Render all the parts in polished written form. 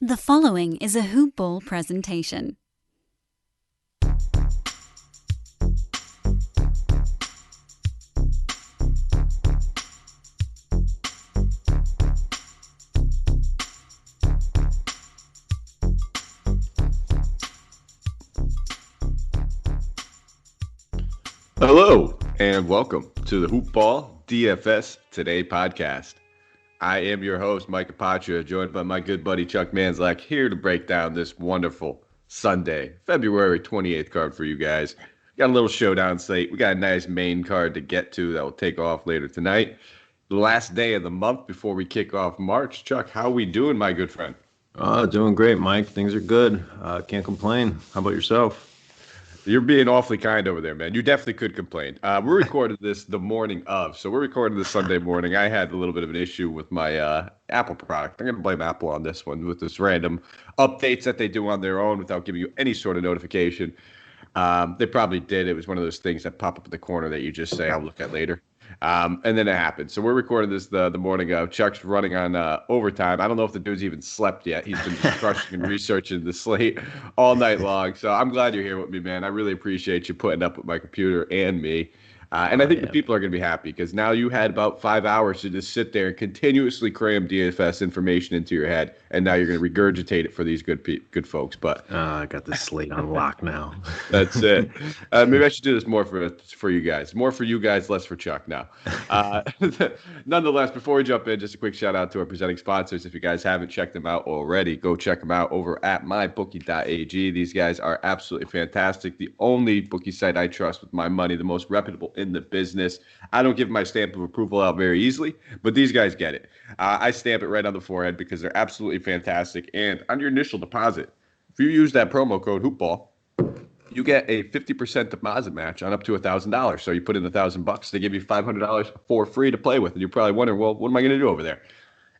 The following is a Hoop Ball presentation. Hello, and welcome to the Hoop Ball DFS Today podcast. I am your host, Mike Apaccia, joined by my good buddy Chuck Manzlak, here to break down this wonderful Sunday, February 28th card for you guys. Got a little showdown slate. We got a nice main card to get to that will take off later tonight. The last day of the month before we kick off March. Chuck, how we doing, my good friend? Doing great, Mike. Things are good. Can't complain. How about yourself? You're being awfully kind over there, man. You definitely could complain. We're recording this the morning of, so we're recording this Sunday morning. I had a little bit of an issue with my Apple product. I'm going to blame Apple on this one with this random updates that they do on their own without giving you any sort of notification. They probably did. It was one of those things that pop up in the corner that you just say, I'll look at later. And then it happened. So we're recording this the morning of. Chuck's running on overtime. I don't know if the dude's even slept yet. He's been just crushing and researching the slate all night long. So I'm glad you're here with me, man. I really appreciate you putting up with my computer and me. And I think the people are going to be happy because now you had about 5 hours to just sit there and continuously cram DFS information into your head, and now you're going to regurgitate it for these good folks. But I got the slate on lock now. That's it. Maybe I should do this more for you guys. More for you guys, less for Chuck now. Nonetheless, before we jump in, just a quick shout out to our presenting sponsors. If you guys haven't checked them out already, go check them out over at mybookie.ag. These guys are absolutely fantastic. The only bookie site I trust with my money, the most reputable in the business. I don't give my stamp of approval out very easily, but these guys get it. I stamp it right on the forehead because they're absolutely fantastic. And on your initial deposit, if you use that promo code HoopBall, you get a 50% deposit match on up to $1,000. So you put in $1,000, they give you $500 for free to play with. And you're probably wondering, well, what am I going to do over there?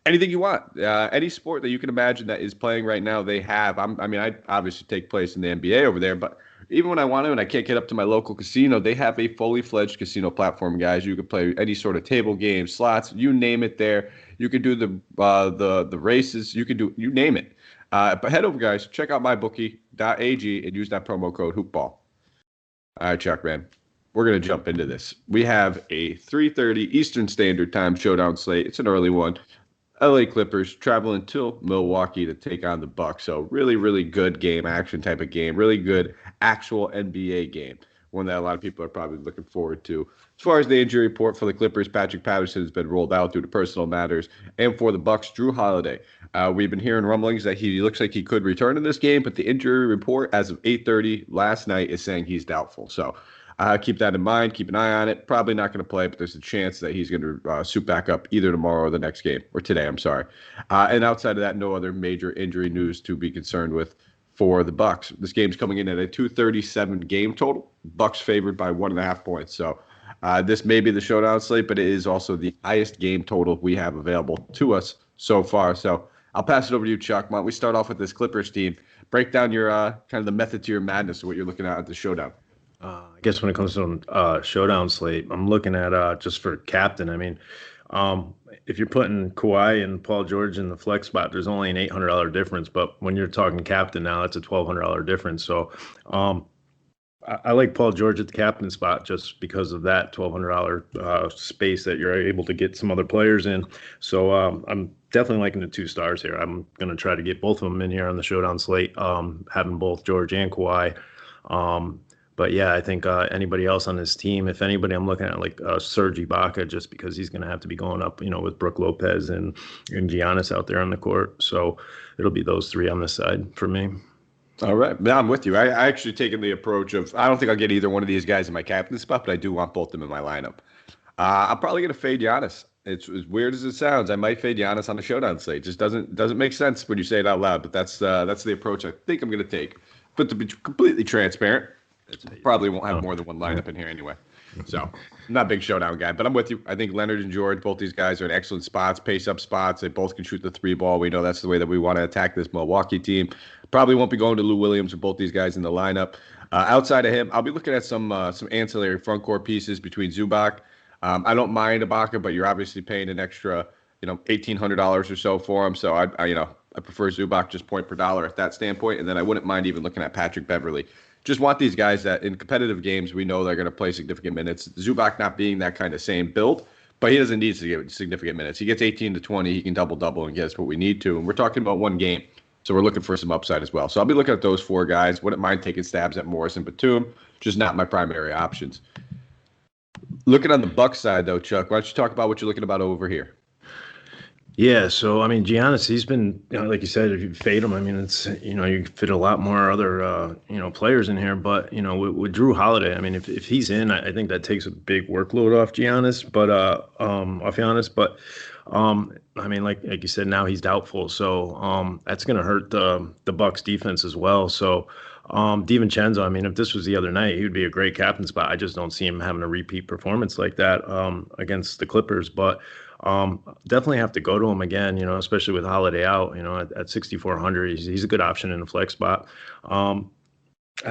Anything you want. Any sport that you can imagine that is playing right now, they have. I obviously take place in the NBA over there, but even when I want to and I can't get up to my local casino, they have a fully fledged casino platform, guys. You can play any sort of table game, slots, you name it there. You can do the races. You can do, you name it. But head over, guys. Check out mybookie.ag and use that promo code HoopBall. All right, Chuck, man. We're going to jump into this. We have a 3:30 Eastern Standard Time showdown slate. It's an early one. LA Clippers traveling to Milwaukee to take on the Bucks. So really, really good game, action type of game. Really good actual NBA game. One that a lot of people are probably looking forward to. As far as the injury report for the Clippers, Patrick Patterson has been rolled out due to personal matters. And for the Bucks, Drew Holiday. We've been hearing rumblings that he looks like he could return in this game, but the injury report as of 8:30 last night is saying he's doubtful. So keep that in mind. Keep an eye on it. Probably not going to play, but there's a chance that he's going to suit back up either tomorrow or the next game, or today, I'm sorry. And outside of that, no other major injury news to be concerned with for the Bucks. This game's coming in at a 237 game total. Bucks favored by 1.5 points. So this may be the showdown slate, but it is also the highest game total we have available to us so far. So I'll pass it over to you, Chuck. Why don't we start off with this Clippers team? Break down your kind of the method to your madness of what you're looking at the showdown. I guess when it comes to showdown slate, I'm looking at just for captain. I mean, if you're putting Kawhi and Paul George in the flex spot, there's only an $800 difference. But when you're talking captain now, it's a $1,200 difference. So I like Paul George at the captain spot just because of that $1,200 space that you're able to get some other players in. So I'm definitely liking the 2 stars here. I'm going to try to get both of them in here on the showdown slate, having both George and Kawhi. But yeah, I think anybody else on this team, if anybody, I'm looking at like Serge Ibaka, just because he's going to have to be going up, with Brook Lopez and Giannis out there on the court. So it'll be those 3 on this side for me. All right. Yeah, I'm with you. I actually taken the approach of, I don't think I'll get either one of these guys in my captain spot, but I do want both of them in my lineup. I'm probably going to fade Giannis. It's as weird as it sounds. I might fade Giannis on the showdown slate. It just doesn't make sense when you say it out loud, but that's the approach I think I'm going to take. But to be completely transparent, probably won't have more than one lineup in here anyway. So I'm not a big showdown guy, but I'm with you. I think Leonard and George, both these guys are in excellent spots, pace-up spots. They both can shoot the 3 ball. We know that's the way that we want to attack this Milwaukee team. Probably won't be going to Lou Williams with both these guys in the lineup. Outside of him, I'll be looking at some ancillary front court pieces between Zubac. I don't mind Ibaka, but you're obviously paying an extra, $1,800 or so for him. So I prefer Zubac just point per dollar at that standpoint. And then I wouldn't mind even looking at Patrick Beverley. Just want these guys that in competitive games, we know they're going to play significant minutes. Zubac not being that kind of same build, but he doesn't need to get significant minutes. He gets 18 to 20. He can double and gets what we need to. And we're talking about one game. So we're looking for some upside as well. So I'll be looking at those 4 guys. Wouldn't mind taking stabs at Morris and Batum. Just not my primary options. Looking on the Bucks side, though, Chuck, why don't you talk about what you're looking about over here? Yeah, so I mean, Giannis, he's been, like you said, if you fade him, I mean, it's, you fit a lot more other, players in here. But, with Drew Holiday, I mean, if he's in, I think that takes a big workload off Giannis, but off Giannis. But I mean, like you said, now he's doubtful, so that's going to hurt the Bucks defense as well. So DiVincenzo, I mean, if this was the other night, he would be a great captain spot. I just don't see him having a repeat performance like that against the Clippers, but. Definitely have to go to him again, especially with Holiday out, at 6,400, he's a good option in the flex spot. I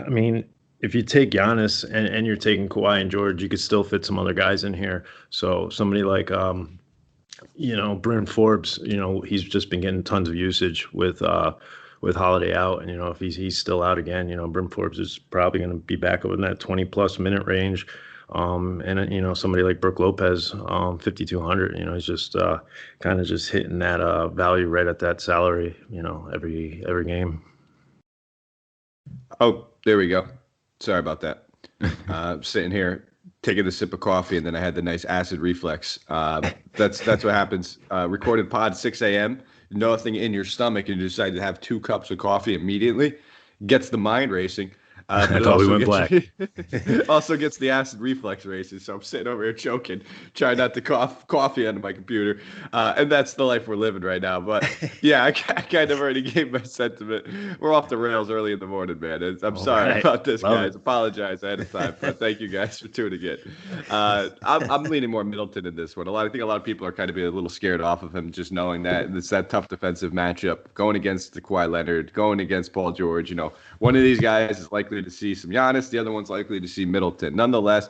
mean, if you take Giannis and you're taking Kawhi and George, you could still fit some other guys in here. So somebody like, Bryn Forbes, he's just been getting tons of usage with Holiday out. And, if he's still out again, Bryn Forbes is probably going to be back over in that 20-plus minute range. And somebody like Brook Lopez, 5,200, he's just kind of just hitting that value right at that salary, every game. Oh, there we go. Sorry about that. Sitting here taking a sip of coffee, and then I had the nice acid reflex. That's what happens. Recorded pod 6 a.m. Nothing in your stomach, and you decide to have 2 cups of coffee immediately. Gets the mind racing. I thought we went black. Also gets the acid reflex races, so I'm sitting over here choking, trying not to cough coffee onto my computer, and that's the life we're living right now. But yeah, I kind of already gave my sentiment. We're off the rails early in the morning, man. I'm sorry about this, guys. Apologize ahead of time, but thank you guys for tuning in. I'm leaning more Middleton in this one. I think a lot of people are kind of being a little scared off of him, just knowing that it's that tough defensive matchup going against the Kawhi Leonard, going against Paul George. One of these guys is likely to see some Giannis. The other one's likely to see Middleton. Nonetheless,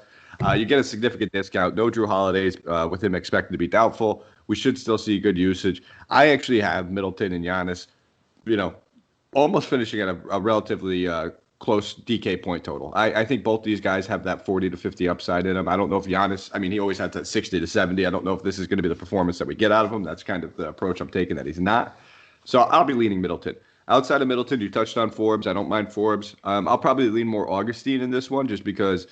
you get a significant discount. No Drew Holidays with him expected to be doubtful. We should still see good usage. I actually have Middleton and Giannis, almost finishing at a relatively close DK point total. I think both these guys have that 40 to 50 upside in them. I don't know if Giannis, he always had that 60 to 70. I don't know if this is going to be the performance that we get out of him. That's kind of the approach I'm taking, that he's not. So I'll be leaning Middleton. Outside of Middleton, you touched on Forbes. I don't mind Forbes. I'll probably lean more Augustine in this one just because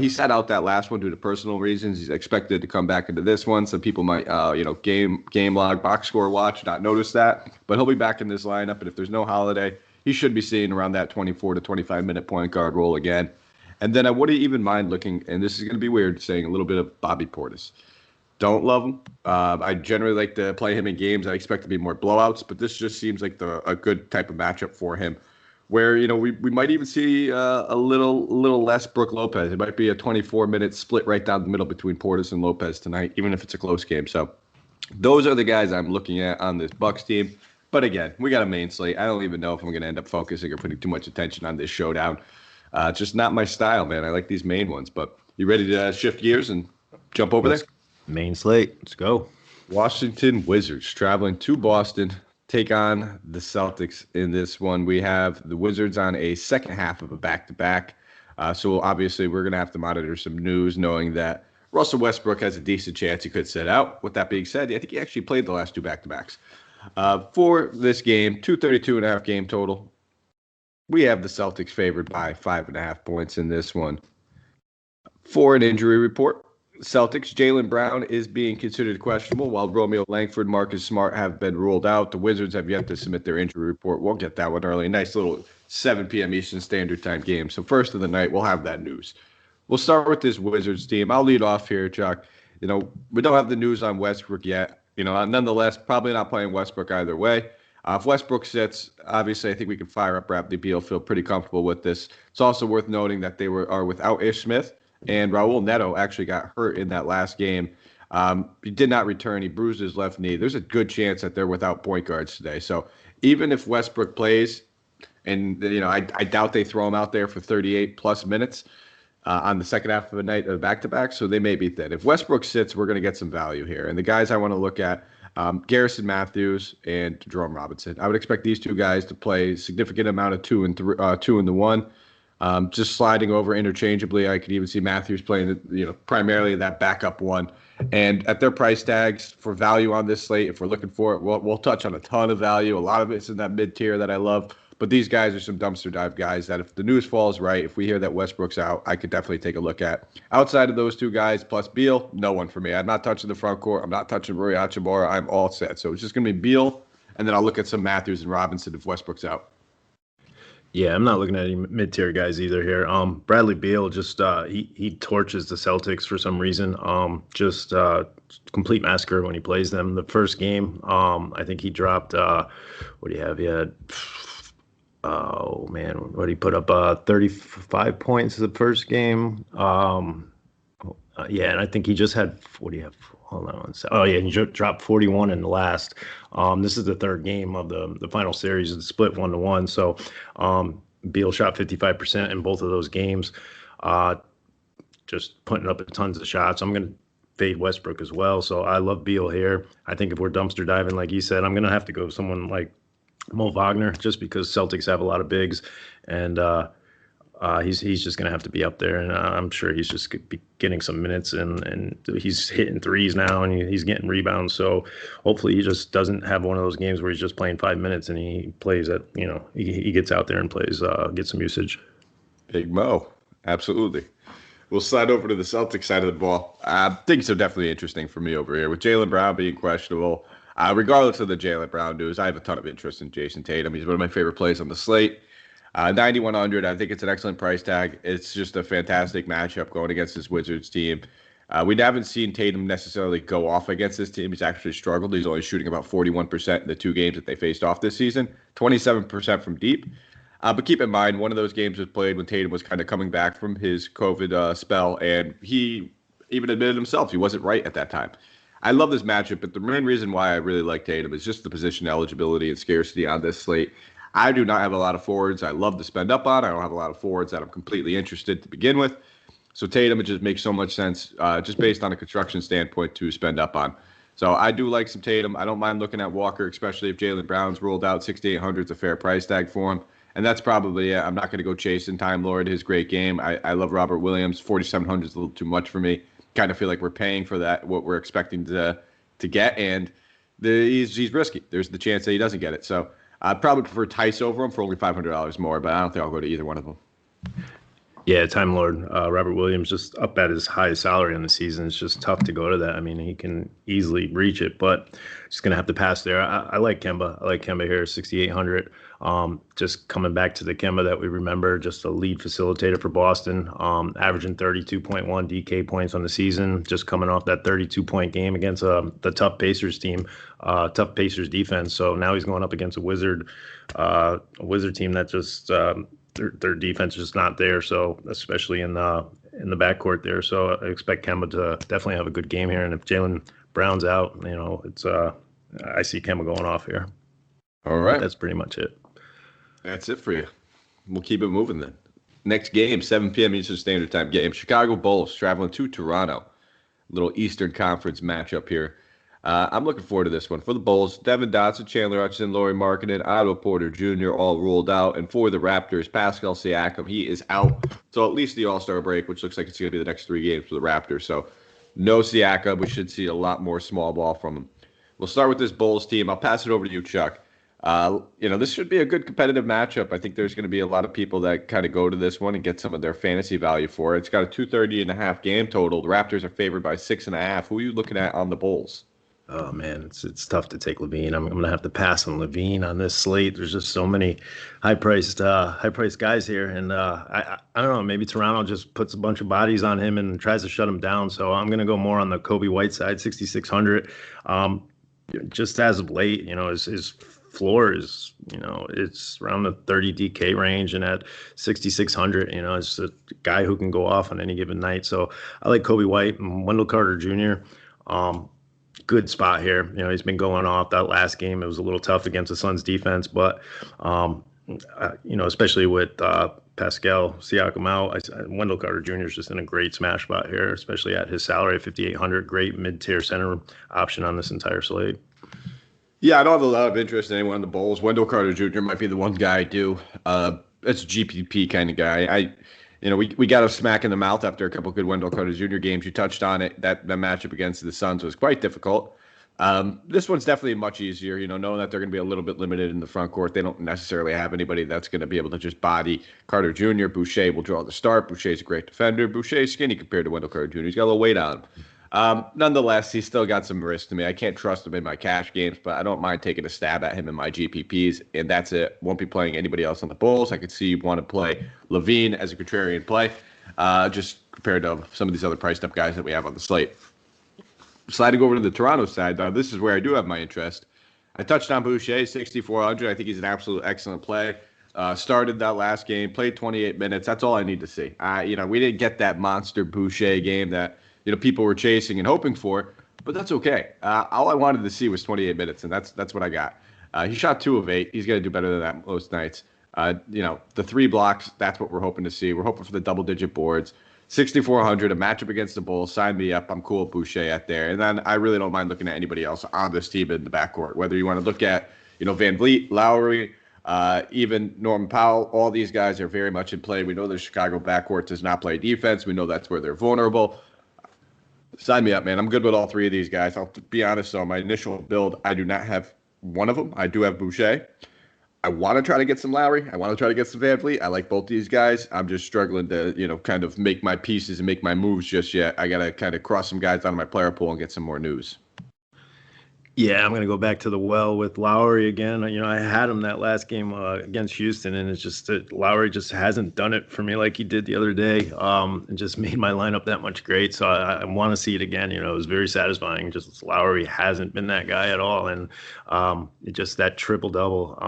he sat out that last one due to personal reasons. He's expected to come back into this one. Some people might, game log, box score watch, not notice that. But he'll be back in this lineup. And if there's no Holiday, he should be seeing around that 24 to 25-minute point guard role again. And then I wouldn't even mind looking, and this is going to be weird, saying a little bit of Bobby Portis. Don't love him. I generally like to play him in games. I expect to be more blowouts, but this just seems like a good type of matchup for him where, we might even see a little less Brook Lopez. It might be a 24-minute split right down the middle between Portis and Lopez tonight, even if it's a close game. So those are the guys I'm looking at on this Bucks team. But again, we got a main slate. I don't even know if I'm going to end up focusing or putting too much attention on this showdown. It's just not my style, man. I like these main ones. But you ready to shift gears and jump over there? Main slate. Let's go. Washington Wizards traveling to Boston, take on the Celtics in this one. We have the Wizards on a second half of a back-to-back. So obviously we're going to have to monitor some news knowing that Russell Westbrook has a decent chance he could sit out. With that being said, I think he actually played the last 2 back-to-backs. For this game, 232.5 game total. We have the Celtics favored by 5.5 points in this one. For an injury report, Celtics, Jaylen Brown is being considered questionable, while Romeo Langford, Marcus Smart have been ruled out. The Wizards have yet to submit their injury report. We'll get that one early. Nice little 7 p.m. Eastern Standard Time game. So first of the night, we'll have that news. We'll start with this Wizards team. I'll lead off here, Chuck. We don't have the news on Westbrook yet. Nonetheless, probably not playing Westbrook either way. If Westbrook sits, obviously I think we can fire up Bradley Beal, feel pretty comfortable with this. It's also worth noting that they are without Ish Smith. And Raul Neto actually got hurt in that last game. He did not return. He bruised his left knee. There's a good chance that they're without point guards today. So even if Westbrook plays, and I doubt they throw him out there for 38-plus minutes on the second half of the night of back-to-back, so they may be thin. If Westbrook sits, we're going to get some value here. And the guys I want to look at, Garrison Matthews and Jerome Robinson. I would expect these two guys to play a significant amount of 2 and 3, 2 and the 1. Just sliding over interchangeably. I could even see Matthews playing, primarily that backup 1. And at their price tags for value on this slate, if we're looking for it, we'll touch on a ton of value. A lot of it's in that mid tier that I love. But these guys are some dumpster dive guys that if the news falls right, if we hear that Westbrook's out, I could definitely take a look at. Outside of those two guys plus Beal, no one for me. I'm not touching the front court. I'm not touching Rui Hachimura. I'm all set. So it's just going to be Beal, and then I'll look at some Matthews and Robinson if Westbrook's out. Yeah, I'm not looking at any mid-tier guys either here. Bradley Beal just he torches the Celtics for some reason. Just complete massacre when he plays them. The first game, I think he dropped. What do you have? He had. Oh man, what did he put up? 35 points the first game. Yeah, and I think he just had. What do you have? Hold on one second. Oh yeah, he dropped 41 in the last. This is the third game of the final series. It's split 1-1. So Beal shot 55% in both of those games. Just putting up tons of shots. I'm gonna fade Westbrook as well. So I love Beal here. I think if we're dumpster diving, like you said, I'm gonna have to go with someone like Mo Wagner, just because Celtics have a lot of bigs, and he's just going to have to be up there, and I'm sure he's just getting some minutes, and he's hitting threes now, and he's getting rebounds. So hopefully he just doesn't have one of those games where he's just playing 5 minutes and he plays at, he gets out there and plays, gets some usage. Big Mo, absolutely. We'll slide over to the Celtics side of the ball. Things are definitely interesting for me over here with Jaylen Brown being questionable. Regardless of the Jaylen Brown news, I have a ton of interest in Jason Tatum. He's one of my favorite plays on the slate. 9,100, I think it's an excellent price tag. It's just a fantastic matchup going against this Wizards team. We haven't seen Tatum necessarily go off against this team. He's actually struggled. He's only shooting about 41% in the 2 games that they faced off this season, 27% from deep. But keep in mind, one of those games was played when Tatum was kind of coming back from his COVID spell, and he even admitted himself he wasn't right at that time. I love this matchup, but the main reason why I really like Tatum is just the position eligibility and scarcity on this slate. I do not have a lot of forwards I love to spend up on. I don't have a lot of forwards that I'm completely interested to begin with. So Tatum, it just makes so much sense just based on a construction standpoint to spend up on. So I do like some Tatum. I don't mind looking at Walker, especially if Jaylen Brown's ruled out. 6,800 is a fair price tag for him. And that's probably it. I'm not going to go chasing Time Lord, his great game. I love Robert Williams. 4,700 is a little too much for me. Kind of feel like we're paying for that, what we're expecting to get, and he's risky. There's the chance that he doesn't get it. So I'd probably prefer Tice over him for only $500 more, but I don't think I'll go to either one of them. Yeah, Time Lord, Robert Williams, just up at his highest salary in the season. It's just tough to go to that. I mean, he can easily reach it, but just going to have to pass there. I like Kemba. I like Kemba here, 6,800. Just coming back to the Kemba that we remember, just a lead facilitator for Boston, averaging 32.1 DK points on the season, just coming off that 32-point game against the tough Pacers team, tough Pacers defense. So now he's going up against a Wizard team that just their defense is just not there. So especially in the backcourt there. So I expect Kemba to definitely have a good game here. And if Jaylen Brown's out, it's I see Kemba going off here. All right, but that's pretty much it. That's it for you. We'll keep it moving then. Next game, 7 p.m. Eastern Standard Time game. Chicago Bulls traveling to Toronto. Little Eastern Conference matchup here. I'm looking forward to this one. For the Bulls, Devin Dotson, Chandler Hutchison, Lauri Markkanen, Otto Porter Jr. all ruled out. And for the Raptors, Pascal Siakam, he is out. So at least the All-Star break, which looks like it's going to be the next 3 games for the Raptors. So no Siakam. We should see a lot more small ball from him. We'll start with this Bulls team. I'll pass it over to you, Chuck. This should be a good competitive matchup. I think there's going to be a lot of people that kind of go to this one and get some of their fantasy value for it. It's got a 230.5 game total. The Raptors are favored by 6.5. Who are you looking at on the Bulls? Oh man, it's tough to take LaVine. I'm gonna have to pass on LaVine on this slate. There's just so many high priced guys here, and I don't know. Maybe Toronto just puts a bunch of bodies on him and tries to shut him down. So I'm gonna go more on the Kobe White side, 6,600. Just as of late, his floor is, it's around the 30 DK range, and at 6,600, it's a guy who can go off on any given night. So I like Kobe White and Wendell Carter Jr. Good spot here. He's been going off. That last game, it was a little tough against the Suns defense, but especially with Pascal Siakam out, Wendell Carter Jr. is just in a great smash spot here, especially at his salary of 5,800. Great mid-tier center option on this entire slate. Yeah, I don't have a lot of interest in anyone in the Bulls. Wendell Carter Jr. might be the one guy I do. That's a GPP kind of guy. We got a smack in the mouth after a couple good Wendell Carter Jr. games. You touched on it. That matchup against the Suns was quite difficult. This one's definitely much easier, knowing that they're going to be a little bit limited in the front court. They don't necessarily have anybody that's going to be able to just body Carter Jr. Boucher will draw the start. Boucher's a great defender. Boucher's skinny compared to Wendell Carter Jr. He's got a little weight on him. Nonetheless, he's still got some risk to me. I can't trust him in my cash games, but I don't mind taking a stab at him in my GPPs, and that's it. Won't be playing anybody else on the Bulls. I could see you want to play Levine as a contrarian play, just compared to some of these other priced up guys that we have on the slate. Sliding over to the Toronto side, though, this is where I do have my interest. I touched on Boucher, 6,400. I think he's an absolute excellent play. Started that last game, played 28 minutes. That's all I need to see. We didn't get that monster Boucher game that people were chasing and hoping for, but that's okay. All I wanted to see was 28 minutes, and that's what I got. He shot 2 of 8. He's going to do better than that most nights. The 3 blocks, that's what we're hoping to see. We're hoping for the double-digit boards. 6,400, a matchup against the Bulls. Sign me up. I'm cool with Boucher out there. And then I really don't mind looking at anybody else on this team in the backcourt, whether you want to look at Van Vliet, Lowry, even Norman Powell. All these guys are very much in play. We know the Chicago backcourt does not play defense. We know that's where they're vulnerable. Sign me up, man. I'm good with all 3 of these guys. I'll be honest, though. My initial build, I do not have one of them. I do have Boucher. I want to try to get some Lowry. I want to try to get some Van Vliet. I like both these guys. I'm just struggling to, kind of make my pieces and make my moves just yet. I got to kind of cross some guys out of my player pool and get some more news. Yeah, I'm going to go back to the well with Lowry again. I had him that last game against Houston, and it's just that Lowry just hasn't done it for me like he did the other day. And just made my lineup that much great. So I want to see it again. It was very satisfying. Just Lowry hasn't been that guy at all. And just that triple-double,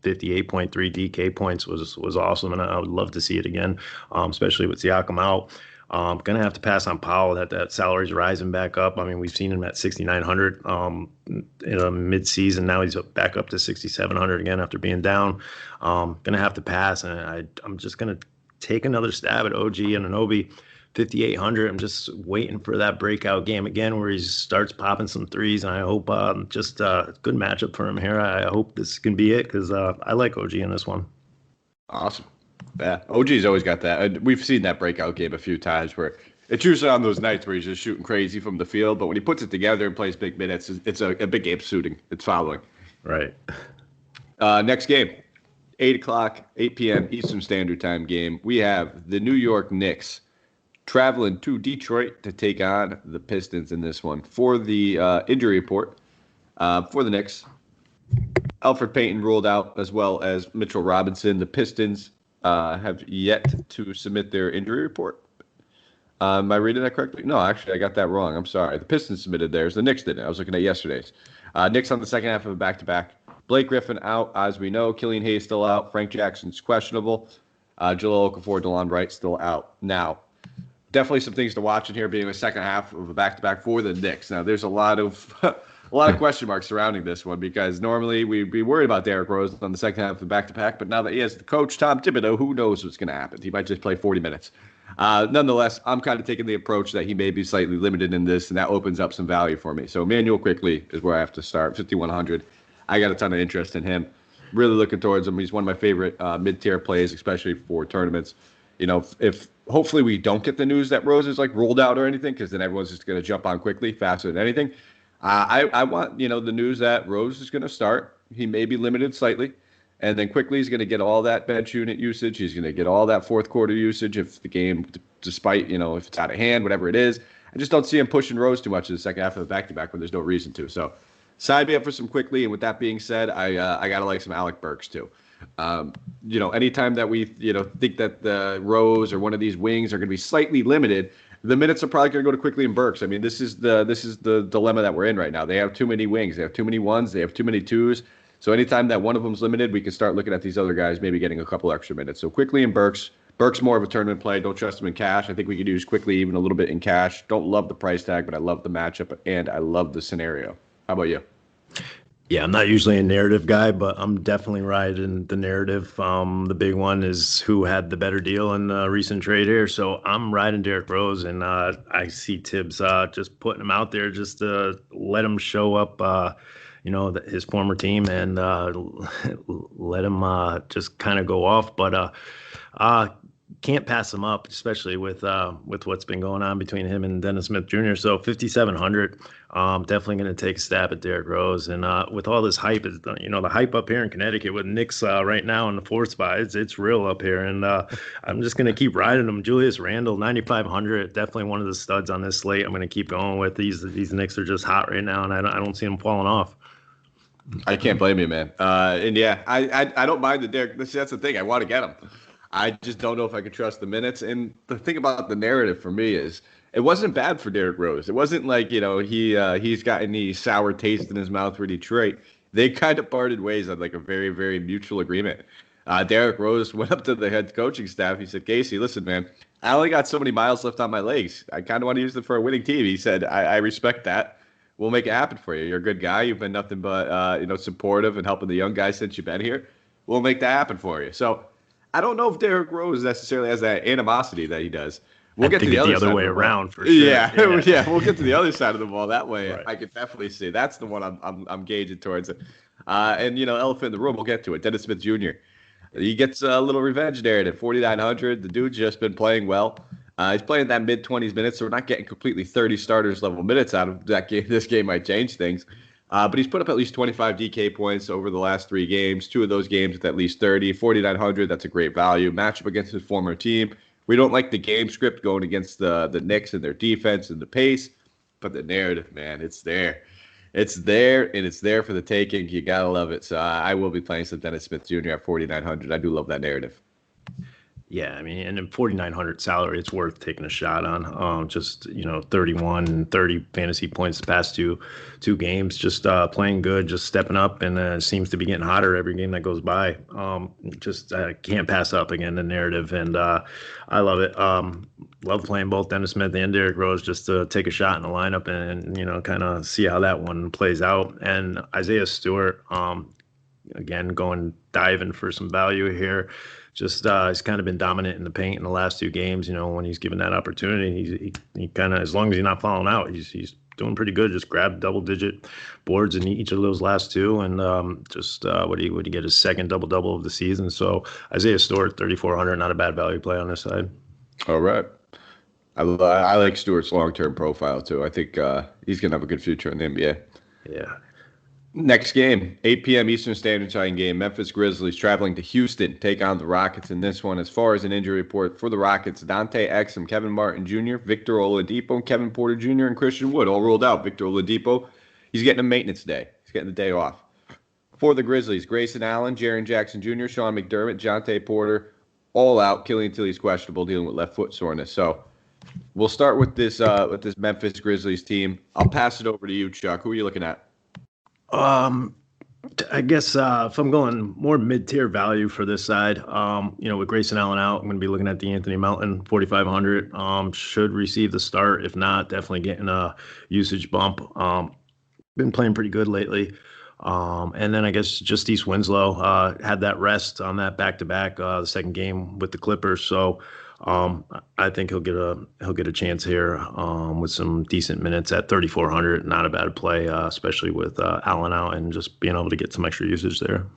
58.3 DK points was awesome, and I would love to see it again, especially with Siakam out. Going to have to pass on Powell. That salary's rising back up. I mean, we've seen him at 6,900 mid-season. Now he's back up to 6,700 again after being down. Going to have to pass, and I'm just going to take another stab at OG and Anunoby, 5,800. I'm just waiting for that breakout game again where he starts popping some threes, and I hope just a good matchup for him here. I hope this can be it because I like OG in this one. Awesome. Yeah, OG's always got that. We've seen that breakout game a few times where it's usually on those nights where he's just shooting crazy from the field, but when he puts it together and plays big minutes, it's a big game suiting. It's following. Right. Next game, 8 p.m. Eastern Standard Time game. We have the New York Knicks traveling to Detroit to take on the Pistons in this one. For the injury report for the Knicks, Elfrid Payton ruled out as well as Mitchell Robinson. The Pistons have yet to submit their injury report. Am I reading that correctly? No, actually, I got that wrong. I'm sorry. The Pistons submitted theirs. The Knicks didn't. I was looking at yesterday's. Knicks on the second half of a back-to-back. Blake Griffin out, as we know. Killian Hayes still out. Frank Jackson's questionable. Jahlil Okafor, DeLon Wright still out. Now, definitely some things to watch in here being the second half of a back-to-back for the Knicks. Now, there's a lot of question marks surrounding this one because normally we'd be worried about Derrick Rose on the second half of the back-to-back, but now that he has the coach, Tom Thibodeau, who knows what's going to happen? He might just play 40 minutes. Nonetheless, I'm kind of taking the approach that he may be slightly limited in this, and that opens up some value for me. So Emmanuel Quickley is where I have to start, 5,100. I got a ton of interest in him. Really looking towards him. He's one of my favorite mid-tier plays, especially for tournaments. If hopefully we don't get the news that Rose is ruled out or anything, because then everyone's just going to jump on Quickley faster than anything. I want, the news that Rose is going to start. He may be limited slightly. And then quickly he's going to get all that bench unit usage. He's going to get all that fourth quarter usage if the game, despite, if it's out of hand, whatever it is. I just don't see him pushing Rose too much in the second half of the back-to-back when there's no reason to. So sign me up for some quickly. And with that being said, I got to like some Alec Burks too. Anytime that we, think that the Rose or one of these wings are going to be slightly limited, the minutes are probably going to go to Quickley and Burks. I mean, this is the dilemma that we're in right now. They have too many wings. They have too many ones. They have too many twos. So anytime that one of them's limited, we can start looking at these other guys, maybe getting a couple extra minutes. So Quickley and Burks. Burks more of a tournament play. Don't trust him in cash. I think we could use Quickley even a little bit in cash. Don't love the price tag, but I love the matchup and I love the scenario. How about you? Yeah, I'm not usually a narrative guy, but I'm definitely riding the narrative. The big one is who had the better deal in the recent trade here. So I'm riding Derrick Rose, and I see Tibbs just putting him out there just to let him show up his former team and let him just kind of go off. But can't pass him up, especially with what's been going on between him and Dennis Smith Jr. So 5,700, definitely going to take a stab at Derrick Rose. And with all this hype, the hype up here in Connecticut with Knicks right now in the 4th spot, it's real up here. And I'm just going to keep riding him. Julius Randle, 9,500, definitely one of the studs on this slate. I'm going to keep going with these. These Knicks are just hot right now, and I don't see them falling off. I can't blame you, man. And yeah, I don't mind the Derrick. That's the thing. I want to get him. I just don't know if I can trust the minutes. And the thing about the narrative for me is it wasn't bad for Derrick Rose. It wasn't like, he's got any sour taste in his mouth for Detroit. They kind of parted ways on like a very, very mutual agreement. Derrick Rose went up to the head coaching staff. He said, Casey, listen, man, I only got so many miles left on my legs. I kind of want to use them for a winning team. He said, I respect that. We'll make it happen for you. You're a good guy. You've been nothing but, supportive and helping the young guys since you've been here. We'll make that happen for you. So I don't know if Derrick Rose necessarily has that animosity that he does. We'll get to the other way around for sure. Yeah. We'll get to the other side of the ball that way. Right. I could definitely see that's the one I'm gauging towards it. And elephant in the room. We'll get to it. Dennis Smith Jr. He gets a little revenge narrative. 4,900. The dude's just been playing well. He's playing that mid-20s minutes, so we're not getting completely 30 starters level minutes out of that game. This game might change things. But he's put up at least 25 DK points over the last 3 games. 2 of those games with at least 30. 4,900, that's a great value. Matchup against his former team. We don't like the game script going against the Knicks and their defense and the pace. But the narrative, man, it's there. It's there, and it's there for the taking. You got to love it. So I will be playing some Dennis Smith Jr. at 4,900. I do love that narrative. Yeah, I mean, and in 4,900 salary, it's worth taking a shot on. 31 and 30 fantasy points the past two games. Just playing good, just stepping up, and seems to be getting hotter every game that goes by. Can't pass up again the narrative, and I love it. Love playing both Dennis Smith and Derrick Rose just to take a shot in the lineup and kind of see how that one plays out. And Isaiah Stewart, again, diving for some value here. Just he's kind of been dominant in the paint in the last 2 games. When he's given that opportunity, he kind of, as long as he's not falling out, he's doing pretty good. Just grabbed double-digit boards in each of those last 2, and would he get his second double-double of the season? So Isaiah Stewart, 3,400, not a bad value play on this side. All right, I like Stewart's long-term profile too. I think he's gonna have a good future in the NBA. Yeah. Next game, 8 p.m. Eastern Standard Time game. Memphis Grizzlies traveling to Houston, take on the Rockets in this one. As far as an injury report for the Rockets, Dante Exum, Kevin Martin Jr., Victor Oladipo, Kevin Porter Jr., and Christian Wood all ruled out. Victor Oladipo, he's getting a maintenance day. He's getting the day off. For the Grizzlies, Grayson Allen, Jaren Jackson Jr., Sean McDermott, Jonte Porter, all out. Killian Tilly's questionable, dealing with left foot soreness. So we'll start with this Memphis Grizzlies team. I'll pass it over to you, Chuck. Who are you looking at? I guess if I'm going more mid-tier value for this side, with Grayson Allen out, I'm going to be looking at the Anthony Melton, 4,500. Should receive the start. If not, definitely getting a usage bump. Been playing pretty good lately. And then I guess Justice Winslow had that rest on that back-to-back, the second game with the Clippers. So I think he'll get a chance here with some decent minutes at 3,400. Not a bad play, especially with Allen out and just being able to get some extra usage there.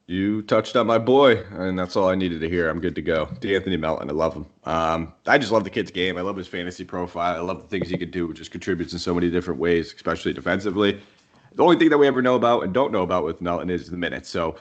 You touched on my boy, and that's all I needed to hear. I'm good to go. Anthony Melton, I love him. I just love the kid's game. I love his fantasy profile. I love the things he could do, which just contributes in so many different ways, especially defensively. The only thing that we ever know about and don't know about with Melton is the minutes. So,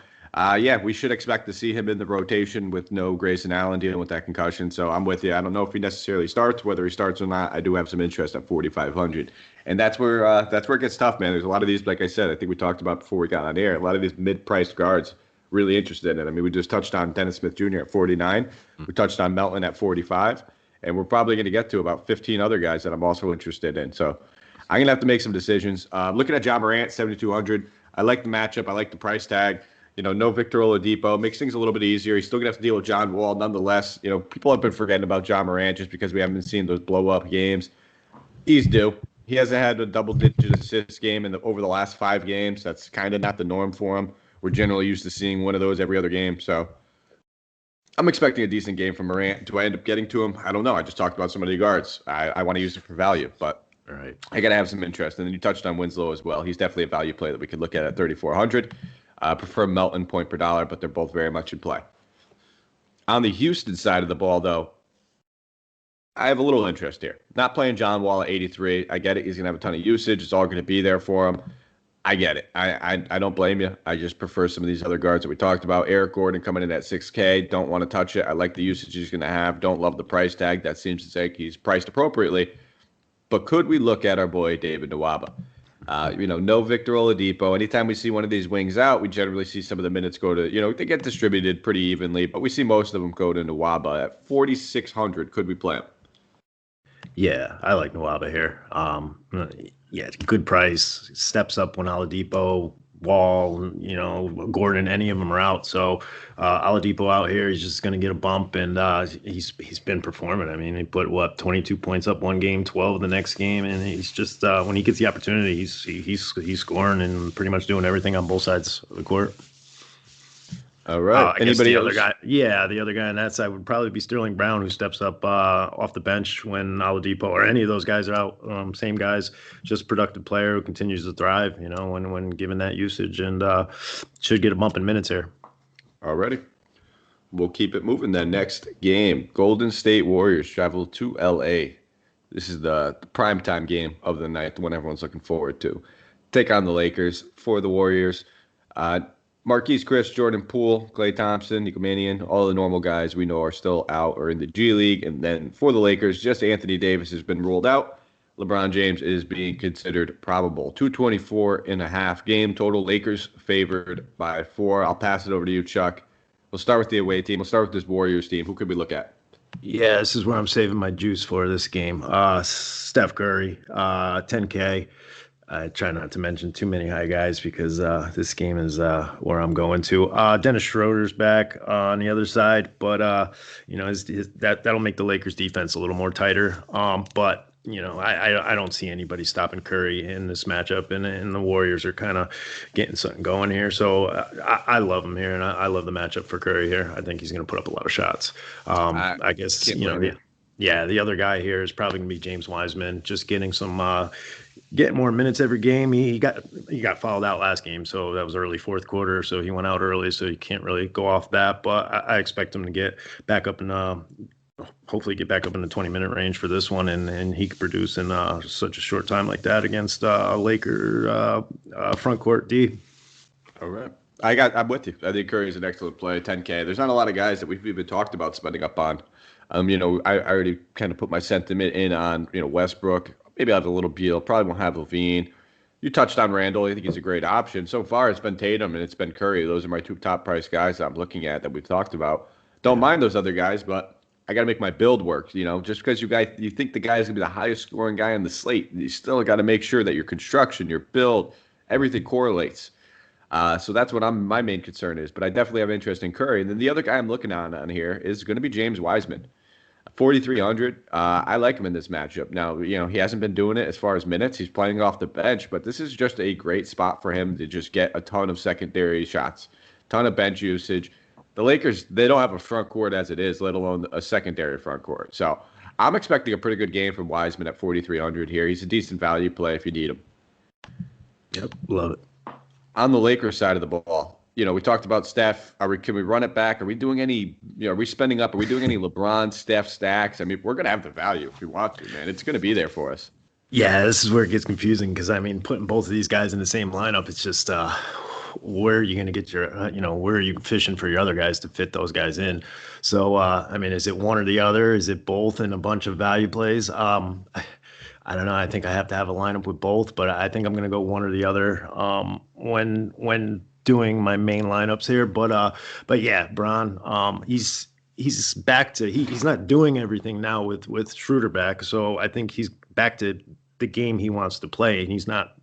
we should expect to see him in the rotation with no Grayson Allen dealing with that concussion. So I'm with you. I don't know if he necessarily starts. Whether he starts or not, I do have some interest at 4,500. And that's where it gets tough, man. There's a lot of these, like I said, I think we talked about before we got on air, a lot of these mid-priced guards really interested in it. I mean, we just touched on Dennis Smith Jr. at 49. We touched on Melton at 45. And we're probably going to get to about 15 other guys that I'm also interested in. So I'm going to have to make some decisions. Looking at John Morant, 7,200. I like the matchup. I like the price tag. No Victor Oladipo. Makes things a little bit easier. He's still going to have to deal with John Wall nonetheless. People have been forgetting about John Morant just because we haven't been seeing those blow-up games. He's due. He hasn't had a double-digit assist game over the last 5 games. That's kind of not the norm for him. We're generally used to seeing one of those every other game. So I'm expecting a decent game from Morant. Do I end up getting to him? I don't know. I just talked about some of the guards. I want to use it for value, but All right. I got to have some interest. And then you touched on Winslow as well. He's definitely a value play that we could look at 3,400. Prefer Melton point per dollar, but they're both very much in play. On the Houston side of the ball, though, I have a little interest here. Not playing John Wall at 83. I get it. He's going to have a ton of usage. It's all going to be there for him. I get it. I don't blame you. I just prefer some of these other guards that we talked about. Eric Gordon coming in at 6K. Don't want to touch it. I like the usage he's going to have. Don't love the price tag. That seems to say he's priced appropriately. But could we look at our boy David Nwaba? No Victor Oladipo. Anytime we see one of these wings out, we generally see some of the minutes go to, they get distributed pretty evenly, but we see most of them go to Nwaba. At 4,600, could we play him? Yeah, I like Nwaba here. Yeah, good price. Steps up when Oladipo, Wall, Gordon, any of them are out. So Oladipo out here, he's just going to get a bump, and he's been performing. I mean, he put 22 points up one game, 12 the next game, and he's just when he gets the opportunity, he's scoring and pretty much doing everything on both sides of the court. All right. Anybody else? Other guy? Yeah, the other guy on that side would probably be Sterling Brown, who steps up off the bench when Oladipo or any of those guys are out. Same guys, just productive player who continues to thrive, when given that usage, and should get a bump in minutes here. Alrighty. We'll keep it moving then. Next game, Golden State Warriors travel to L.A. This is the primetime game of the night, the one everyone's looking forward to. Take on the Lakers for the Warriors. Marquise Chris, Jordan Poole, Klay Thompson, Nico Mannion, all the normal guys we know are still out or in the G League. And then for the Lakers, just Anthony Davis has been ruled out. LeBron James is being considered probable. 224.5 game total. Lakers favored by 4. I'll pass it over to you, Chuck. We'll start with the away team. We'll start with this Warriors team. Who could we look at? Yeah, this is where I'm saving my juice for this game. Steph Curry, 10K. I try not to mention too many high guys because this game is where I'm going to. Dennis Schroeder's back on the other side, but that'll make the Lakers defense a little more tighter. But I don't see anybody stopping Curry in this matchup, and the Warriors are kind of getting something going here. So I love him here, and I love the matchup for Curry here. I think he's going to put up a lot of shots. I guess the other guy here is probably going to be James Wiseman, just getting some. Getting more minutes every game. He got fouled out last game, so that was early fourth quarter. So he went out early, so you can't really go off that. But I expect him to get back up in hopefully get back up in the 20-minute range for this one, and he could produce in such a short time like that against a Laker front court D. All right. I'm with you. I think Curry is an excellent play. 10K. There's not a lot of guys that we've even talked about spending up on. I already kind of put my sentiment in on Westbrook. Maybe I'll have a little Beal. Probably won't have Levine. You touched on Randall. I think he's a great option. So far, it's been Tatum and it's been Curry. Those are my two top price guys that I'm looking at that we've talked about. Don't mind those other guys, but I got to make my build work. Just because you think the guy is going to be the highest scoring guy on the slate, you still got to make sure that your construction, your build, everything correlates. So that's what my main concern is. But I definitely have interest in Curry. And then the other guy I'm looking on here is going to be James Wiseman. 4,300. I like him in this matchup. Now, he hasn't been doing it as far as minutes. He's playing off the bench, but this is just a great spot for him to just get a ton of secondary shots, ton of bench usage. The Lakers, they don't have a front court as it is, let alone a secondary front court. So I'm expecting a pretty good game from Wiseman at 4,300 here. He's a decent value play if you need him. Yep, love it. On the Lakers side of the ball, we talked about Steph. Can we run it back? Are we doing any, are we spending up? Are we doing any LeBron, Steph stacks? I mean, we're going to have the value if we want to, man. It's going to be there for us. Yeah, this is where it gets confusing because, putting both of these guys in the same lineup, it's just where are you going to get your, where are you fishing for your other guys to fit those guys in? So, is it one or the other? Is it both in a bunch of value plays? I don't know. I think I have to have a lineup with both, but I think I'm going to go one or the other when doing my main lineups here. But yeah, Bron, he's back to he's not doing everything now with Schroeder back. So I think he's back to the game he wants to play, and he's not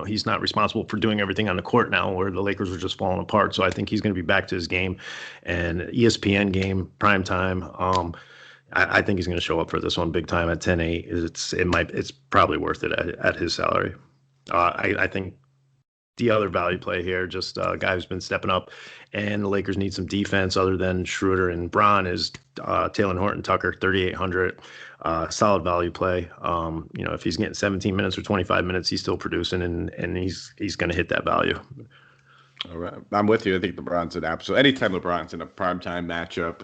he's not responsible for doing everything on the court now where the Lakers are just falling apart. So I think he's going to be back to his game, and ESPN game, prime time. I think he's going to show up for this one big time at 10-8. It's probably worth it at his salary. I think the other value play here, just a guy who's been stepping up, and the Lakers need some defense other than Schroeder and Braun is Taylor Horton Tucker, 3,800, solid value play. If he's getting 17 minutes or 25 minutes, he's still producing, and he's going to hit that value. All right, I'm with you. I think LeBron's an absolute. Anytime LeBron's in a primetime matchup,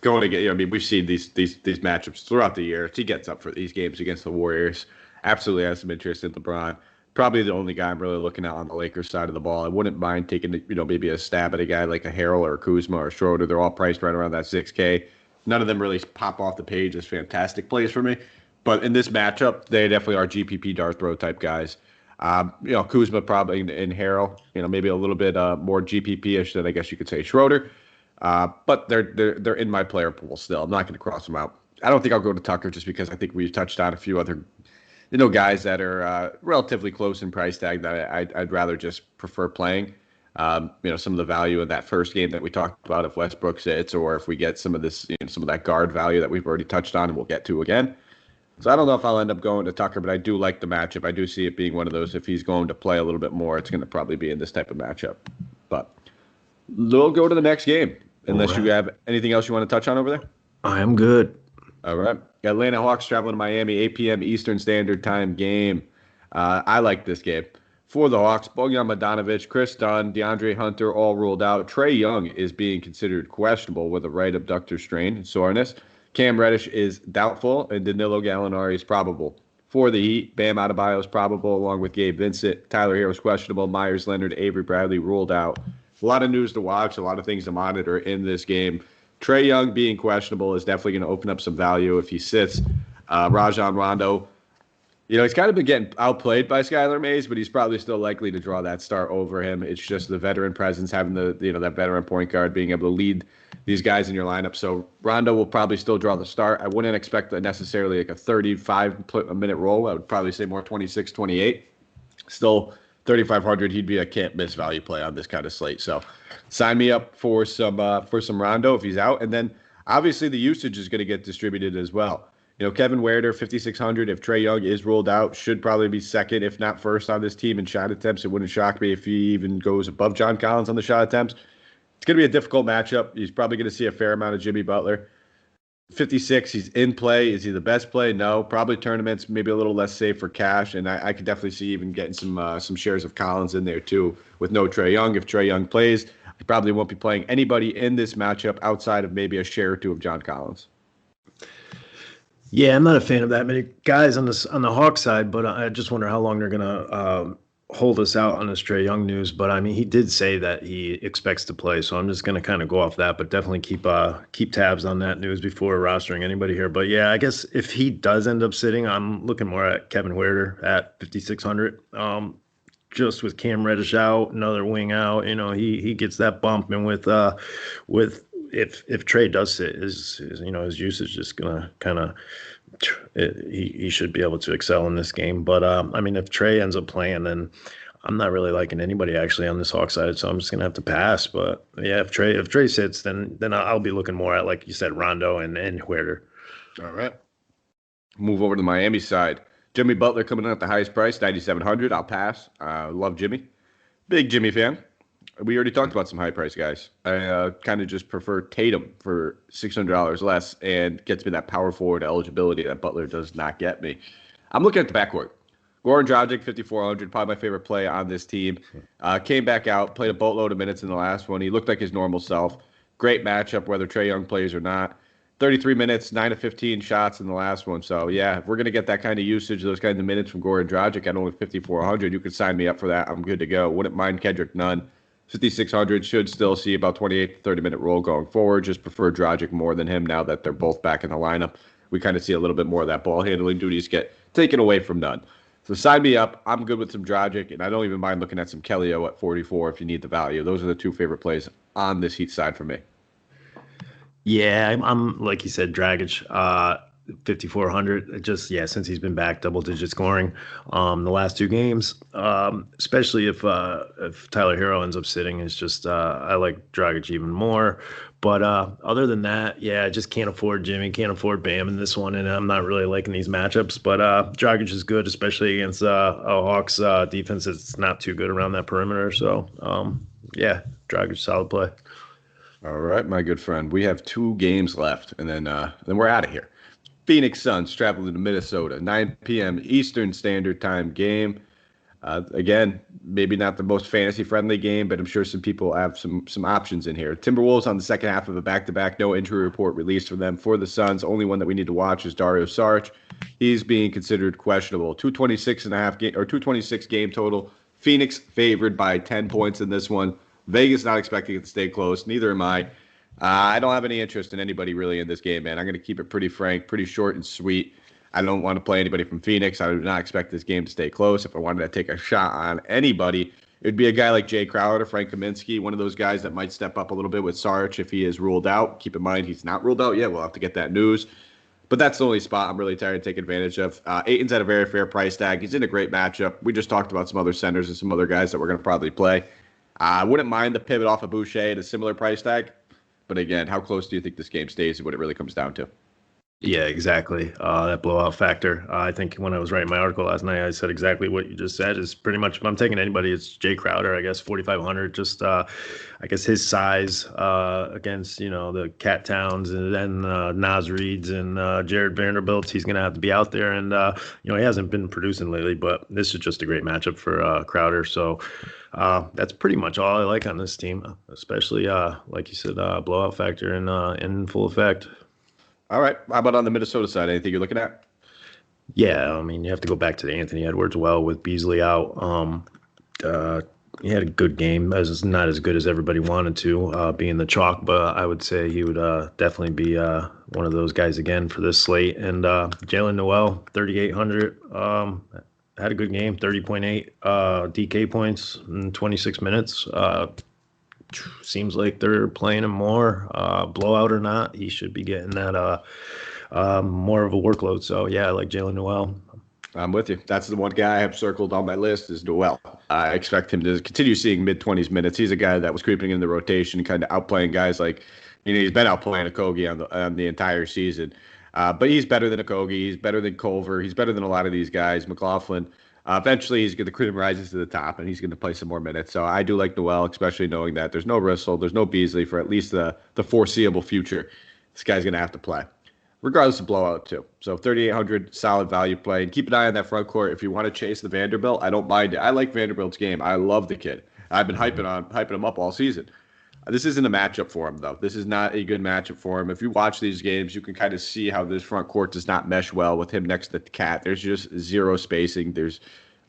going to get. We've seen these matchups throughout the year. He gets up for these games against the Warriors. Absolutely has some interest in LeBron. Probably the only guy I'm really looking at on the Lakers side of the ball. I wouldn't mind taking, maybe a stab at a guy like a Harrell or a Kuzma or Schroeder. They're all priced right around that 6K. None of them really pop off the page as fantastic plays for me. But in this matchup, they definitely are GPP dart throw type guys. Kuzma probably and Harrell, maybe a little bit more GPP-ish than I guess you could say Schroeder. But they're in my player pool still. I'm not going to cross them out. I don't think I'll go to Tucker just because I think we've touched on a few other guys that are relatively close in price tag that I'd rather just prefer playing. Some of the value in that first game that we talked about if Westbrook sits, or if we get some of this, some of that guard value that we've already touched on and we'll get to again. So I don't know if I'll end up going to Tucker, but I do like the matchup. I do see it being one of those, if he's going to play a little bit more, it's going to probably be in this type of matchup. But we'll go to the next game, unless you have anything else you want to touch on over there. I am good. All right. Atlanta Hawks traveling to Miami, 8 p.m. Eastern Standard Time game. I like this game. For the Hawks, Bogdan Bogdanovic, Chris Dunn, DeAndre Hunter, all ruled out. Trae Young is being considered questionable with a right abductor strain and soreness. Cam Reddish is doubtful, and Danilo Gallinari is probable. For the Heat, Bam Adebayo is probable, along with Gabe Vincent. Tyler Hero is questionable. Myers Leonard, Avery Bradley ruled out. A lot of news to watch, a lot of things to monitor in this game. Trae Young being questionable is definitely going to open up some value if he sits. Rajon Rondo, he's kind of been getting outplayed by Skylar Mays, but he's probably still likely to draw that start over him. It's just the veteran presence, having that veteran point guard, being able to lead these guys in your lineup. So Rondo will probably still draw the start. I wouldn't expect necessarily like a 35-minute role. I would probably say more 26, 28. Still 3,500. He'd be a can't miss value play on this kind of slate. So sign me up for some Rondo if he's out. And then obviously the usage is going to get distributed as well. Kevin Huerter, 5,600. If Trae Young is ruled out, should probably be second, if not first, on this team in shot attempts. It wouldn't shock me if he even goes above John Collins on the shot attempts. It's going to be a difficult matchup. He's probably going to see a fair amount of Jimmy Butler. 56, he's in play. Is he the best play? No. Probably tournaments, maybe a little less safe for cash. And I could definitely see even getting some shares of Collins in there too with no Trae Young. If Trae Young plays, he probably won't be playing anybody in this matchup outside of maybe a share or two of John Collins. Yeah, I'm not a fan of that many guys on the Hawks side, but I just wonder how long they're going to hold us out on this Trae Young news. But I mean, he did say that he expects to play, so I'm just going to kind of go off that, but definitely keep tabs on that news before rostering anybody here. But yeah, I guess if he does end up sitting, I'm looking more at Kevin Huerter at 5,600. Just with Cam Reddish out, another wing out, he gets that bump, and with if Trae does sit, his usage is gonna kind of he should be able to excel in this game. But if Trae ends up playing, then I'm not really liking anybody actually on this Hawk side, so I'm just gonna have to pass. But yeah, if Trae sits, then I'll be looking more at, like you said, Rondo and Huerter. All right, move over to the Miami side. Jimmy Butler coming in at the highest price, 9,700. I'll pass. Love Jimmy, big Jimmy fan. We already talked about some high price guys. I kind of just prefer Tatum for $600 less and gets me that power forward eligibility that Butler does not get me. I'm looking at the backcourt. Goran Dragic, 5,400, probably my favorite play on this team. Came back out, played a boatload of minutes in the last one. He looked like his normal self. Great matchup, whether Trae Young plays or not. 33 minutes, 9 of 15 shots in the last one. So, yeah, if we're going to get that kind of usage, those kinds of minutes from Goran Dragic at only 5,400, you can sign me up for that. I'm good to go. Wouldn't mind Kendrick Nunn. 5,600, should still see about 28 to 30-minute roll going forward. Just prefer Dragic more than him now that they're both back in the lineup. We kind of see a little bit more of that ball handling duties get taken away from Nunn. So sign me up. I'm good with some Dragic, and I don't even mind looking at some Kellyo at 44 if you need the value. Those are the two favorite plays on this Heat side for me. Yeah, I'm like you said, Dragic. 5,400. Since he's been back, double-digit scoring the last 2 games. Especially if Tyler Hero ends up sitting, it's just I like Dragic even more. But other than that, I just can't afford Jimmy, can't afford Bam in this one, and I'm not really liking these matchups. But Dragic is good, especially against a Hawks defense that's not too good around that perimeter. So, Dragic, solid play. All right, my good friend. We have 2 games left, and then we're out of here. Phoenix Suns traveling to Minnesota, 9 p.m. Eastern Standard Time game. Again, maybe not the most fantasy-friendly game, but I'm sure some people have some options in here. Timberwolves on the second half of a back-to-back. No injury report released for them. For the Suns, only one that we need to watch is Dario Saric. He's being considered questionable. 226 game total. Phoenix favored by 10 points in this one. Vegas not expecting it to stay close. Neither am I. I don't have any interest in anybody really in this game, man. I'm going to keep it pretty frank, pretty short and sweet. I don't want to play anybody from Phoenix. I do not expect this game to stay close. If I wanted to take a shot on anybody, it would be a guy like Jay Crowder, Frank Kaminsky, one of those guys that might step up a little bit with Saric if he is ruled out. Keep in mind, he's not ruled out yet. We'll have to get that news. But that's the only spot I'm really tired to take advantage of. Ayton's at a very fair price tag. He's in a great matchup. We just talked about some other centers and some other guys that we're going to probably play. I wouldn't mind the pivot off of Boucher at a similar price tag. But again, how close do you think this game stays and what it really comes down to? Yeah, exactly. That blowout factor. I think when I was writing my article last night, I said exactly what you just said. Is pretty much if I'm taking anybody, it's Jay Crowder. I guess 4,500. Just I guess his size against the Cat Towns and then Naz Reeds and Jared Vanderbilt. He's going to have to be out there, and he hasn't been producing lately. But this is just a great matchup for Crowder. So that's pretty much all I like on this team, especially like you said, blowout factor in full effect. All right. How about on the Minnesota side? Anything you're looking at? Yeah, I mean, you have to go back to the Anthony Edwards well with Beasley out. He had a good game, not as good as everybody wanted to, being the chalk, but I would say he would definitely be one of those guys again for this slate. And Jalen Noel, 3,800, had a good game, 30.8 DK points in 26 minutes. Seems like they're playing him more, blowout or not. He should be getting that more of a workload. So, yeah, I like Jalen Noel. I'm with you. That's the one guy I have circled on my list is Noel. I expect him to continue seeing mid-20s minutes. He's a guy that was creeping in the rotation, kind of outplaying guys like, he's been outplaying Okogie on the entire season. But he's better than Okogie. He's better than Culver. He's better than a lot of these guys. McLaughlin. Eventually, the cream rises to the top, and he's going to play some more minutes. So I do like Noel, especially knowing that there's no Russell, there's no Beasley for at least the foreseeable future. This guy's going to have to play, regardless of blowout, too. So 3,800, solid value play. And keep an eye on that front court. If you want to chase the Vanderbilt, I don't mind it. I like Vanderbilt's game. I love the kid. I've been hyping him up all season. This isn't a matchup for him, though. This is not a good matchup for him. If you watch these games, you can kind of see how this front court does not mesh well with him next to the Cat. There's just zero spacing. There's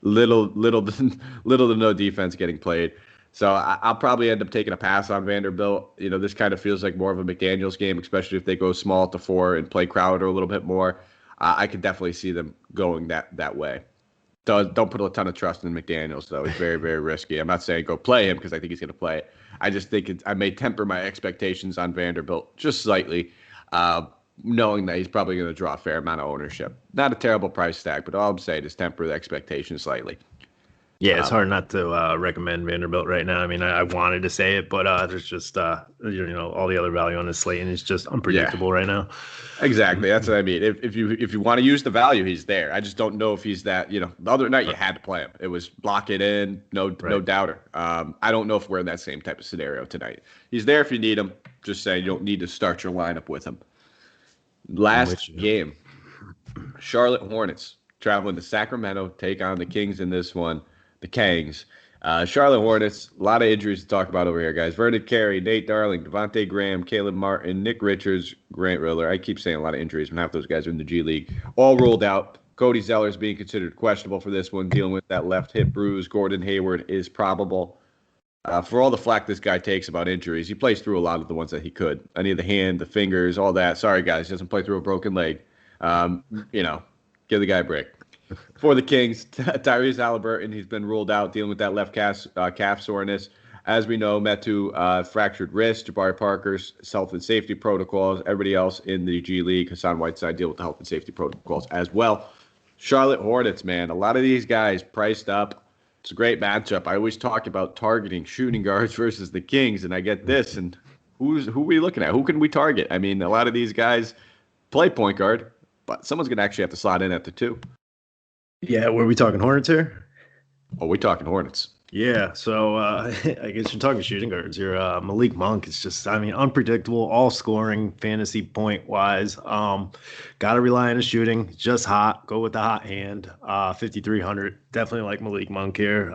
little to no defense getting played. So I'll probably end up taking a pass on Vanderbilt. This kind of feels like more of a McDaniels game, especially if they go small at the 4 and play Crowder a little bit more. I could definitely see them going that way. Don't put a ton of trust in McDaniels, though. It's very, very risky. I'm not saying go play him because I think he's going to play it. I just think I may temper my expectations on Vanderbilt just slightly, knowing that he's probably going to draw a fair amount of ownership. Not a terrible price tag, but all I'm saying is temper the expectations slightly. Yeah, it's hard not to recommend Vanderbilt right now. I mean, I wanted to say it, but there's just all the other value on this slate, and it's just unpredictable right now. Exactly, that's what I mean. If you want to use the value, he's there. I just don't know if he's that. The other night you had to play him. It was lock it in, no doubter. I don't know if we're in that same type of scenario tonight. He's there if you need him. Just saying, you don't need to start your lineup with him. Last game, Charlotte Hornets traveling to Sacramento, take on the Kings in this one. The Kangs. Charlotte Hornets, a lot of injuries to talk about over here, guys. Vernon Carey, Nate Darling, Devontae Graham, Caleb Martin, Nick Richards, Grant Riller. I keep saying a lot of injuries when half those guys are in the G League. All ruled out. Cody Zeller's being considered questionable for this one, dealing with that left hip bruise. Gordon Hayward is probable. For all the flack this guy takes about injuries, he plays through a lot of the ones that he could. Any of the hand, the fingers, all that. Sorry, guys, he doesn't play through a broken leg. Give the guy a break. For the Kings, Tyrese Halliburton, he's been ruled out dealing with that left calf soreness. As we know, Metu fractured wrist, Jabari Parker's health and safety protocols. Everybody else in the G League, Hassan Whiteside, deal with the health and safety protocols as well. Charlotte Hornets, man, a lot of these guys priced up. It's a great matchup. I always talk about targeting shooting guards versus the Kings, and I get this, and who are we looking at? Who can we target? I mean, a lot of these guys play point guard, but someone's going to actually have to slot in at the 2. Yeah, were we talking Hornets here? Oh, we're talking Hornets. Yeah, so I guess you're talking shooting guards here. Malik Monk is just, unpredictable, all scoring, fantasy point-wise. Got to rely on his shooting. Just hot. Go with the hot hand. 5,300. Definitely like Malik Monk here,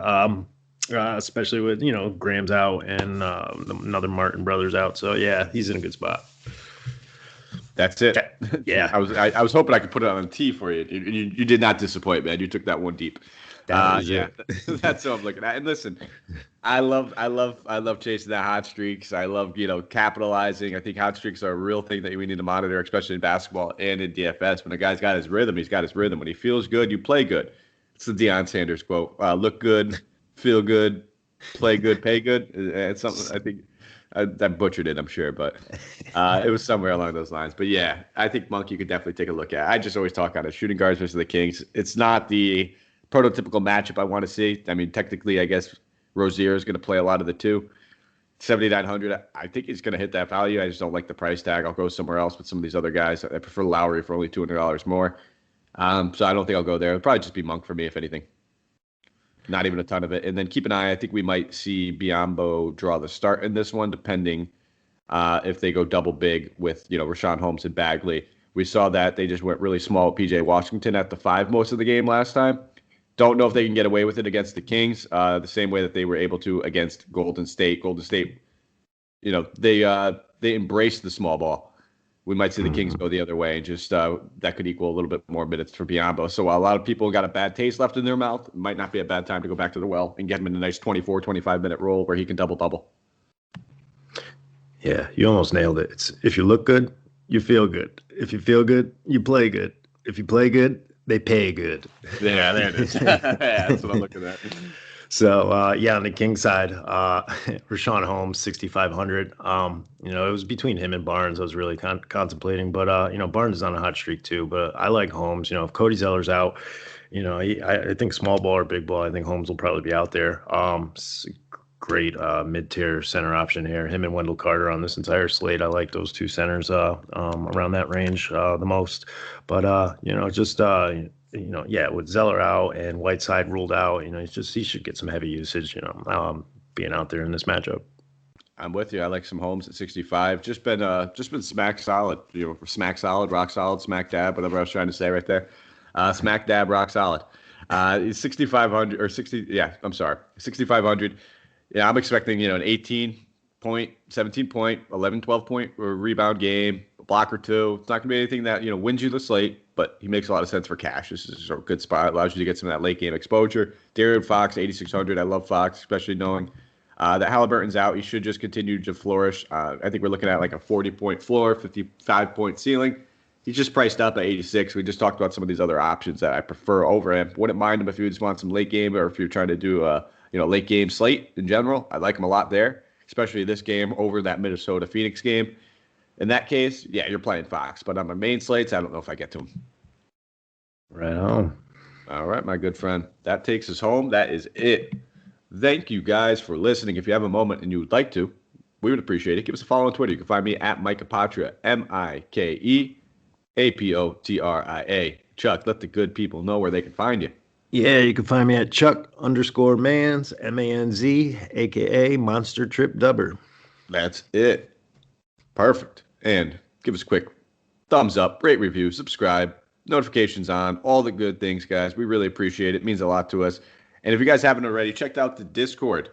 especially with, Graham's out and another Martin brothers out. So, yeah, he's in a good spot. That's it. Yeah. I was hoping I could put it on a tee for you. You did not disappoint, man. You took that one deep. Yeah, that's what I'm looking at. And listen, I love chasing that hot streaks. I love, capitalizing. I think hot streaks are a real thing that we need to monitor, especially in basketball and in DFS. When a guy's got his rhythm, he's got his rhythm. When he feels good, you play good. It's the Deion Sanders quote. Look good, feel good, play good, pay good. It's something I think I butchered it, I'm sure, but it was somewhere along those lines. But yeah, I think Monk you could definitely take a look at. I just always talk on it. Shooting guards versus the Kings. It's not the prototypical matchup I want to see. I mean, technically, I guess Rozier is going to play a lot of the 2. 7,900, I think he's going to hit that value. I just don't like the price tag. I'll go somewhere else with some of these other guys. I prefer Lowry for only $200 more. So I don't think I'll go there. It'll probably just be Monk for me, if anything. Not even a ton of it. And then keep an eye. I think we might see Biyombo draw the start in this one, depending if they go double big with, Rashawn Holmes and Bagley. We saw that they just went really small with P.J. Washington at the 5 most of the game last time. Don't know if they can get away with it against the Kings, the same way that they were able to against Golden State. Golden State, they embraced the small ball. We might see the Kings go the other way, and just that could equal a little bit more minutes for Biyombo. So while a lot of people got a bad taste left in their mouth, it might not be a bad time to go back to the well and get him in a nice 24, 25-minute role where he can double-double. Yeah, you almost nailed it. It's if you look good, you feel good. If you feel good, you play good. If you play good, they pay good. Yeah, there it is. That's what I'm looking at. So, on the King side, Rashawn Holmes, 6,500. It was between him and Barnes I was really contemplating. But, Barnes is on a hot streak too. But I like Holmes. If Cody Zeller's out, I think small ball or big ball, I think Holmes will probably be out there. Great mid-tier center option here. Him and Wendell Carter on this entire slate. I like those 2 centers around that range the most. But, with Zeller out and Whiteside ruled out, he should get some heavy usage, being out there in this matchup. I'm with you. I like some Holmes at 65. Just been smack solid, smack solid, rock solid, smack dab, whatever I was trying to say right there. Smack dab, rock solid. 6,500 or 60. Yeah, I'm sorry. 6,500. Yeah, I'm expecting, an 18 point, 17 point, 11, 12 point rebound game, a block or 2. It's not going to be anything that, wins you the slate, but he makes a lot of sense for cash. This is a good spot. Allows you to get some of that late game exposure. Darren Fox, 8,600. I love Fox, especially knowing that Halliburton's out. He should just continue to flourish. I think we're looking at like a 40-point floor, 55-point ceiling. He's just priced up at 86. We just talked about some of these other options that I prefer over him. Wouldn't mind him if you just want some late game or if you're trying to do a late game slate in general. I like him a lot there, especially this game over that Minnesota Phoenix game. In that case, yeah, you're playing Fox. But on my main slates, I don't know if I get to him. Right on. All right, my good friend. That takes us home. That is it. Thank you guys for listening. If you have a moment and you would like to, we would appreciate it. Give us a follow on Twitter. You can find me at Mike Apotria, MikeApotria. Chuck, let the good people know where they can find you. Yeah, you can find me at Chuck_Mans, MANZ, a.k.a. Monster Trip Dubber. That's it. Perfect. And give us a quick thumbs up, rate, review, subscribe, notifications on, all the good things, guys. We really appreciate it. It means a lot to us. And if you guys haven't already, checked out the Discord.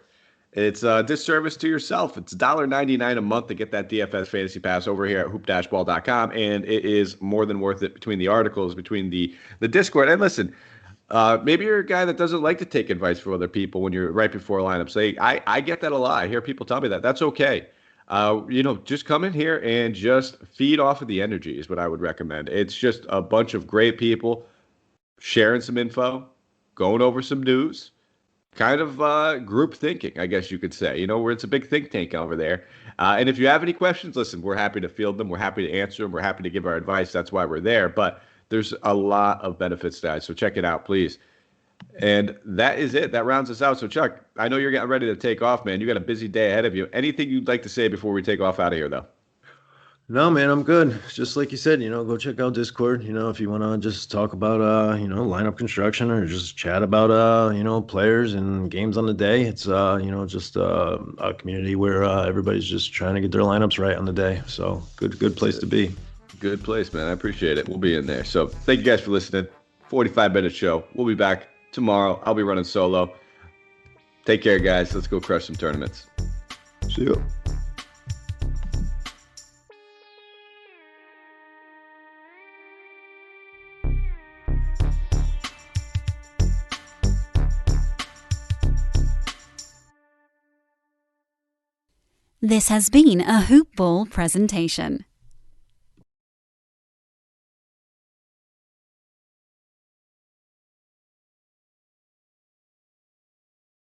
It's a disservice to yourself. It's $1.99 a month to get that DFS Fantasy Pass over here at hoop-ball.com. And it is more than worth it between the articles, between the Discord. And listen, maybe you're a guy that doesn't like to take advice from other people when you're right before lineup. Say, I get that a lot. I hear people tell me that. That's okay. Just come in here and just feed off of the energy is what I would recommend. It's just a bunch of great people sharing some info, going over some news, kind of group thinking, I guess you could say, where it's a big think tank over there. And if you have any questions, listen, we're happy to field them. We're happy to answer them. We're happy to give our advice. That's why we're there. But there's a lot of benefits to that. So check it out, please. And that is it. That rounds us out. So, Chuck, I know you're getting ready to take off, man. You got a busy day ahead of you. Anything you'd like to say before we take off out of here, though? No, man, I'm good. Just like you said, go check out Discord, if you want to just talk about, lineup construction or just chat about, players and games on the day. It's, just a community where everybody's just trying to get their lineups right on the day. So good place to be. Good place, man. I appreciate it. We'll be in there. So thank you guys for listening. 45-minute show. We'll be back tomorrow. I'll be running solo. Take care, guys. Let's go crush some tournaments. See you. This has been a Hoop Ball presentation.